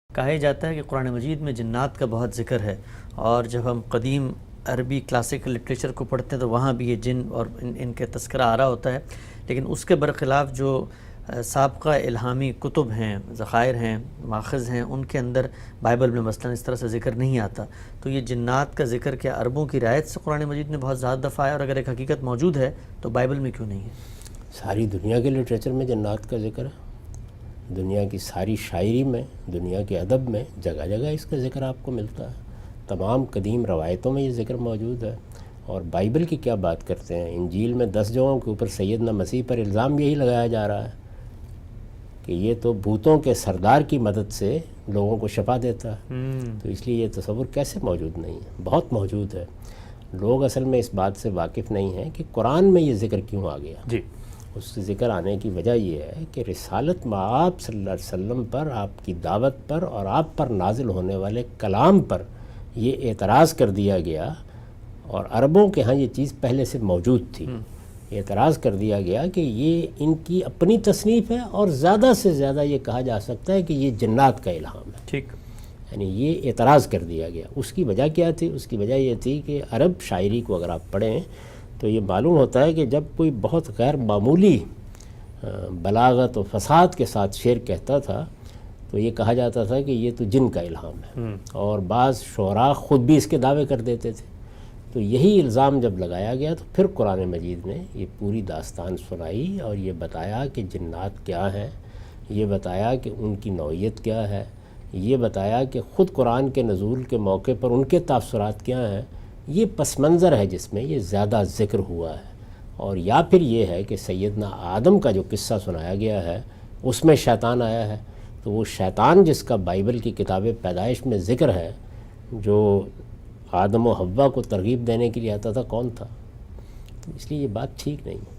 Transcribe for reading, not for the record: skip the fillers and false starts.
کہا جاتا ہے کہ قرآن مجید میں جنات کا بہت ذکر ہے، اور جب ہم قدیم عربی کلاسیکل لٹریچر کو پڑھتے ہیں تو وہاں بھی یہ جن اور ان کے تذکرہ آ رہا ہوتا ہے، لیکن اس کے برخلاف جو سابقہ الہامی کتب ہیں، ذخائر ہیں، ماخذ ہیں، ان کے اندر بائبل میں مثلا اس طرح سے ذکر نہیں آتا. تو یہ جنات کا ذکر کیا عربوں کی رعایت سے قرآن مجید میں بہت زیادہ دفعہ ہے، اور اگر ایک حقیقت موجود ہے تو بائبل میں کیوں نہیں ہے؟ ساری دنیا کے لٹریچر میں جنات کا ذکر ہے، دنیا کی ساری شاعری میں، دنیا کے ادب میں جگہ جگہ اس کا ذکر آپ کو ملتا ہے. تمام قدیم روایتوں میں یہ ذکر موجود ہے. اور بائبل کی کیا بات کرتے ہیں، انجیل میں 10 جگہوں کے اوپر سیدنا مسیح پر الزام یہی لگایا جا رہا ہے کہ یہ تو بھوتوں کے سردار کی مدد سے لوگوں کو شفا دیتا ہے. تو اس لیے یہ تصور کیسے موجود نہیں ہے؟ بہت موجود ہے. لوگ اصل میں اس بات سے واقف نہیں ہیں کہ قرآن میں یہ ذکر کیوں آ گیا. جی، اس ذکر آنے کی وجہ یہ ہے کہ رسالت مآب صلی اللہ علیہ وسلم پر، آپ کی دعوت پر اور آپ پر نازل ہونے والے کلام پر یہ اعتراض کر دیا گیا، اور عربوں کے ہاں یہ چیز پہلے سے موجود تھی. اعتراض کر دیا گیا کہ یہ ان کی اپنی تصنیف ہے، اور زیادہ سے زیادہ یہ کہا جا سکتا ہے کہ یہ جنات کا الہام ہے. ٹھیک، یعنی یہ اعتراض کر دیا گیا. اس کی وجہ کیا تھی؟ اس کی وجہ یہ تھی کہ عرب شاعری کو اگر آپ پڑھیں تو یہ معلوم ہوتا ہے کہ جب کوئی بہت غیر معمولی بلاغت و فصاحت کے ساتھ شعر کہتا تھا تو یہ کہا جاتا تھا کہ یہ تو جن کا الہام ہے، اور بعض شعراء خود بھی اس کے دعوے کر دیتے تھے. تو یہی الزام جب لگایا گیا تو پھر قرآن مجید نے یہ پوری داستان سنائی، اور یہ بتایا کہ جنات کیا ہیں، یہ بتایا کہ ان کی نوعیت کیا ہے، یہ بتایا کہ خود قرآن کے نزول کے موقع پر ان کے تاثرات کیا ہیں. یہ پس منظر ہے جس میں یہ زیادہ ذکر ہوا ہے. اور یا پھر یہ ہے کہ سیدنا آدم کا جو قصہ سنایا گیا ہے اس میں شیطان آیا ہے. تو وہ شیطان جس کا بائبل کی کتاب پیدائش میں ذکر ہے، جو آدم و حوا کو ترغیب دینے کے لیے آتا تھا، کون تھا؟ تو اس لیے یہ بات ٹھیک نہیں ہے.